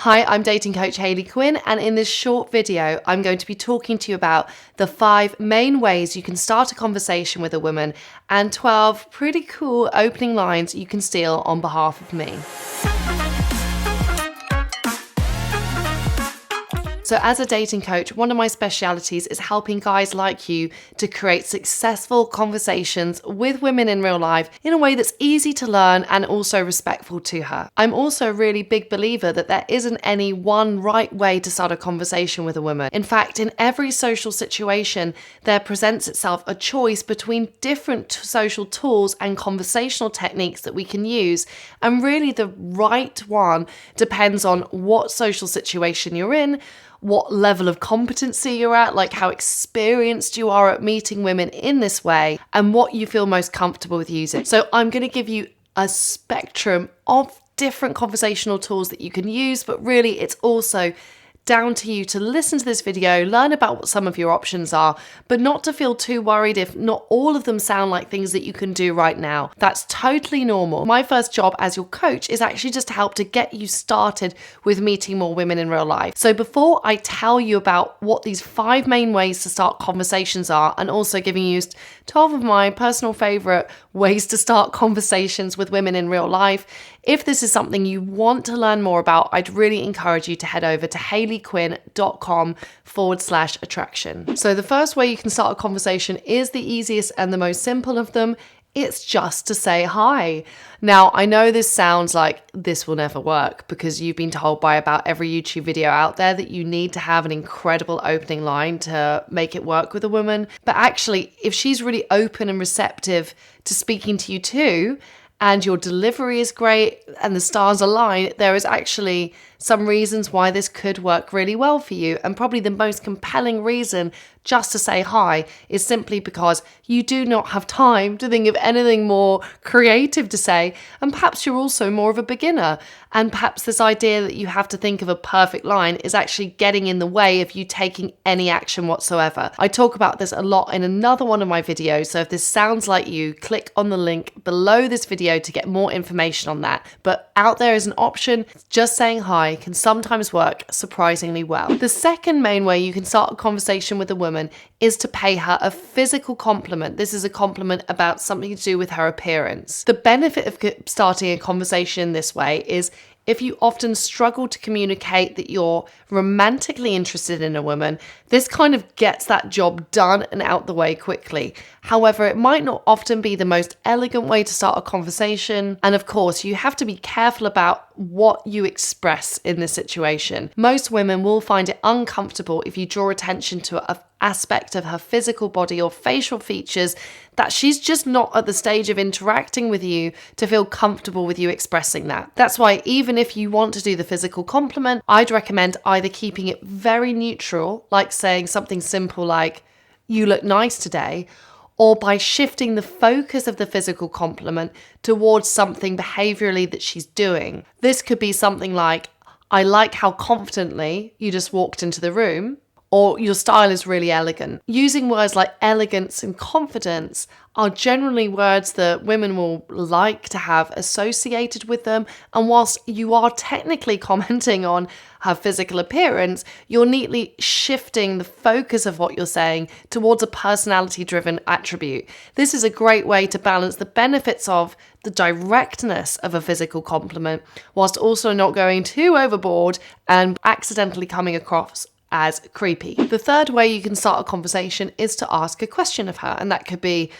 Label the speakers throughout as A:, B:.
A: Hi, I'm dating coach Hayley Quinn, and in this short video, I'm going to be talking to you about the 5 main ways you can start a conversation with a woman and 12 pretty cool opening lines you can steal on behalf of me. So as a dating coach, one of my specialities is helping guys like you to create successful conversations with women in real life in a way that's easy to learn and also respectful to her. I'm also a really big believer that there isn't any one right way to start a conversation with a woman. In fact, in every social situation, there presents itself a choice between different social tools and conversational techniques that we can use. And really the right one depends on what social situation you're in, what level of competency you're at, like how experienced you are at meeting women in this way, and what you feel most comfortable with using. So I'm going to give you a spectrum of different conversational tools that you can use, but really it's also down to you to listen to this video, learn about what some of your options are, but not to feel too worried if not all of them sound like things that you can do right now. That's totally normal. My first job as your coach is actually just to help to get you started with meeting more women in real life. So before I tell you about what these 5 main ways to start conversations are, and also giving you 12 of my personal favorite ways to start conversations with women in real life, if this is something you want to learn more about, I'd really encourage you to head over to hayleyquinn.com/attraction. So the first way you can start a conversation is the easiest and the most simple of them. It's just to say hi. Now, I know this sounds like this will never work because you've been told by about every YouTube video out there that you need to have an incredible opening line to make it work with a woman. But actually, if she's really open and receptive to speaking to you too, and your delivery is great and the stars align, there is actually some reasons why this could work really well for you. And probably the most compelling reason just to say hi is simply because you do not have time to think of anything more creative to say. And perhaps you're also more of a beginner. And perhaps this idea that you have to think of a perfect line is actually getting in the way of you taking any action whatsoever. I talk about this a lot in another one of my videos. So if this sounds like you, click on the link below this video to get more information on that. But out there is an option. Just saying hi can sometimes work surprisingly well. The second main way you can start a conversation with a woman is to pay her a physical compliment. This is a compliment about something to do with her appearance. The benefit of starting a conversation this way is if you often struggle to communicate that you're romantically interested in a woman, this kind of gets that job done and out the way quickly. However, it might not often be the most elegant way to start a conversation. And of course, you have to be careful about what you express in this situation. Most women will find it uncomfortable if you draw attention to an aspect of her physical body or facial features that she's just not at the stage of interacting with you to feel comfortable with you expressing that. That's why even if you want to do the physical compliment, I'd recommend either keeping it very neutral, like saying something simple like, "You look nice today," or by shifting the focus of the physical compliment towards something behaviorally that she's doing. This could be something like, "I like how confidently you just walked into the room," or "Your style is really elegant." Using words like elegance and confidence are generally words that women will like to have associated with them. And whilst you are technically commenting on her physical appearance, you're neatly shifting the focus of what you're saying towards a personality-driven attribute. This is a great way to balance the benefits of the directness of a physical compliment, whilst also not going too overboard and accidentally coming across as creepy. The third way you can start a conversation is to ask a question of her, and that could be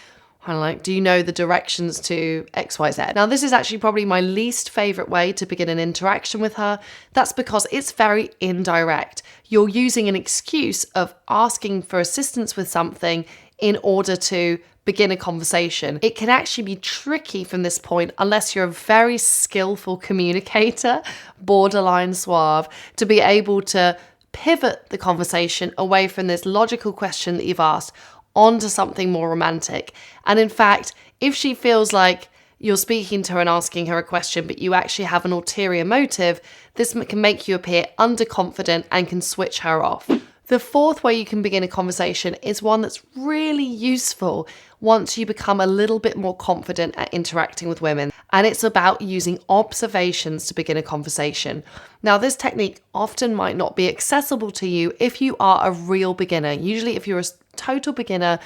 A: kind of like, "Do you know the directions to XYZ?" Now, this is actually probably my least favorite way to begin an interaction with her. That's because it's very indirect. You're using an excuse of asking for assistance with something in order to begin a conversation. It can actually be tricky from this point unless you're a very skillful communicator, borderline suave, to be able to pivot the conversation away from this logical question that you've asked onto something more romantic. And in fact, if she feels like you're speaking to her and asking her a question, but you actually have an ulterior motive, this can make you appear underconfident and can switch her off. The fourth way you can begin a conversation is one that's really useful once you become a little bit more confident at interacting with women, and it's about using observations to begin a conversation. Now, this technique often might not be accessible to you if you are a real beginner. Usually, if you're a total beginner,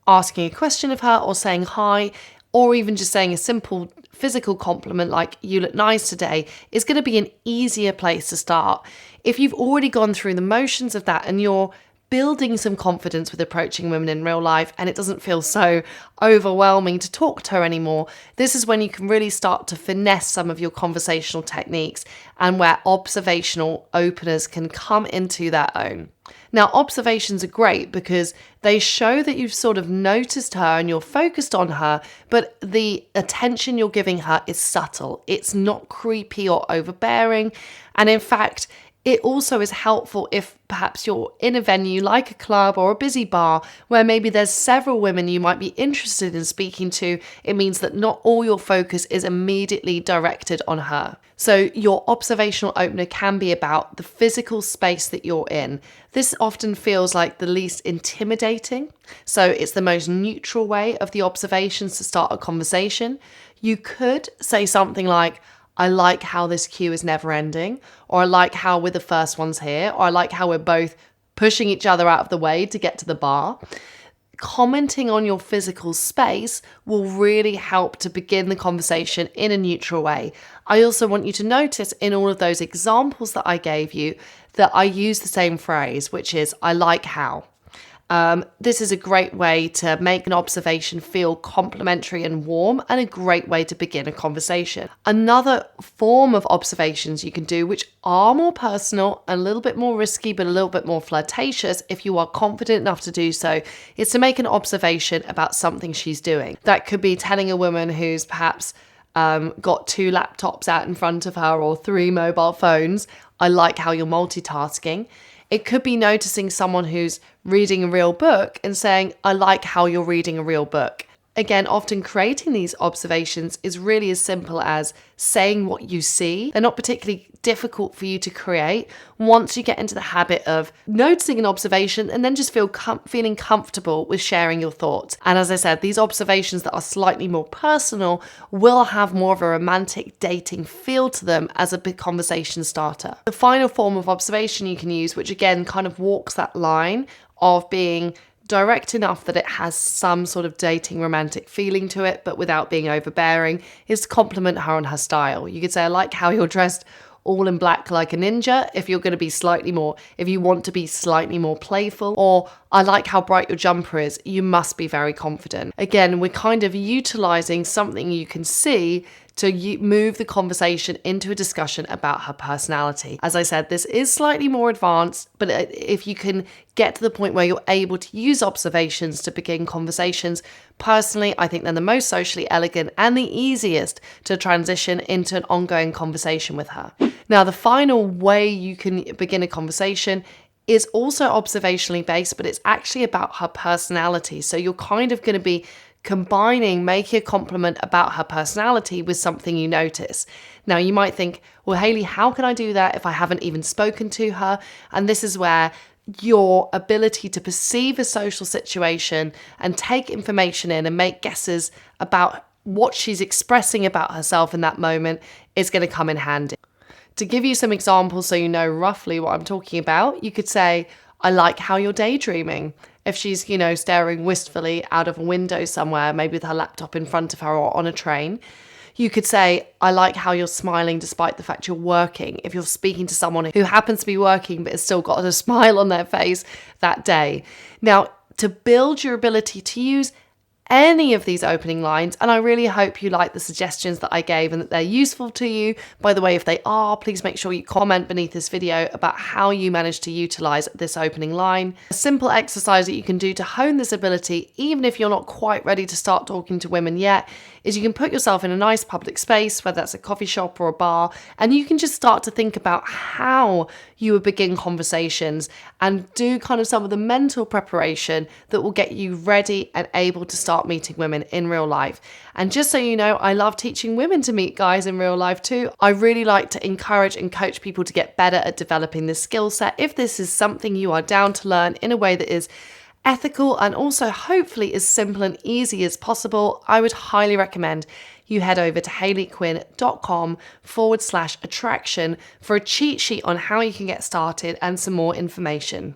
A: asking a question of her or saying hi, or even just saying a simple physical compliment like "you look nice today" is going to be an easier place to start. If you've already gone through the motions of that and you're building some confidence with approaching women in real life and it doesn't feel so overwhelming to talk to her anymore, this is when you can really start to finesse some of your conversational techniques and where observational openers can come into their own. Now, observations are great because they show that you've sort of noticed her and you're focused on her, but the attention you're giving her is subtle. It's not creepy or overbearing. And in fact, it also is helpful if perhaps you're in a venue like a club or a busy bar where maybe there's several women you might be interested in speaking to. It means that not all your focus is immediately directed on her. So your observational opener can be about the physical space that you're in. This often feels like the least intimidating. So it's the most neutral way of the observations to start a conversation. You could say something like, "I like how this queue is never ending," or "I like how we're the first ones here," or "I like how we're both pushing each other out of the way to get to the bar." Commenting on your physical space will really help to begin the conversation in a neutral way. I also want you to notice in all of those examples that I gave you that I use the same phrase, which is "I like how." This is a great way to make an observation feel complimentary and warm, and a great way to begin a conversation. Another form of observations you can do, which are more personal, a little bit more risky, but a little bit more flirtatious if you are confident enough to do so, is to make an observation about something she's doing. That could be telling a woman who's perhaps got 2 laptops out in front of her or 3 mobile phones, "I like how you're multitasking." It could be noticing someone who's reading a real book and saying, "I like how you're reading a real book." Again, often creating these observations is really as simple as saying what you see. They're not particularly difficult for you to create once you get into the habit of noticing an observation and then just feeling comfortable with sharing your thoughts. And as I said, these observations that are slightly more personal will have more of a romantic dating feel to them as a big conversation starter. The final form of observation you can use, which again kind of walks that line of being direct enough that it has some sort of dating romantic feeling to it, but without being overbearing, is to compliment her on her style. You could say, "I like how you're dressed all in black like a ninja," if you want to be slightly more playful, or "I like how bright your jumper is, you must be very confident." Again, we're kind of utilizing something you can see to move the conversation into a discussion about her personality. As I said, this is slightly more advanced, but if you can get to the point where you're able to use observations to begin conversations, personally, I think they're the most socially elegant and the easiest to transition into an ongoing conversation with her. Now, the final way you can begin a conversation is also observationally based, but it's actually about her personality. So you're kind of going to be combining making a compliment about her personality with something you notice. Now, you might think, "Well, Hayley, how can I do that if I haven't even spoken to her?" And this is where your ability to perceive a social situation and take information in and make guesses about what she's expressing about herself in that moment is going to come in handy. To give you some examples so you know roughly what I'm talking about, you could say, "I like how you're daydreaming." If she's, staring wistfully out of a window somewhere, maybe with her laptop in front of her or on a train, you could say, "I like how you're smiling despite the fact you're working," if you're speaking to someone who happens to be working but has still got a smile on their face that day. Now, to build your ability to use any of these opening lines, and I really hope you like the suggestions that I gave and that they're useful to you. By the way, if they are, please make sure you comment beneath this video about how you managed to utilize this opening line. A simple exercise that you can do to hone this ability, even if you're not quite ready to start talking to women yet, is you can put yourself in a nice public space, whether that's a coffee shop or a bar, and you can just start to think about how you would begin conversations and do kind of some of the mental preparation that will get you ready and able to start start meeting women in real life. And just so you know, I love teaching women to meet guys in real life too. I really like to encourage and coach people to get better at developing this skill set. If this is something you are down to learn in a way that is ethical and also hopefully as simple and easy as possible, I would highly recommend you head over to hayleyquinn.com/attraction for a cheat sheet on how you can get started and some more information.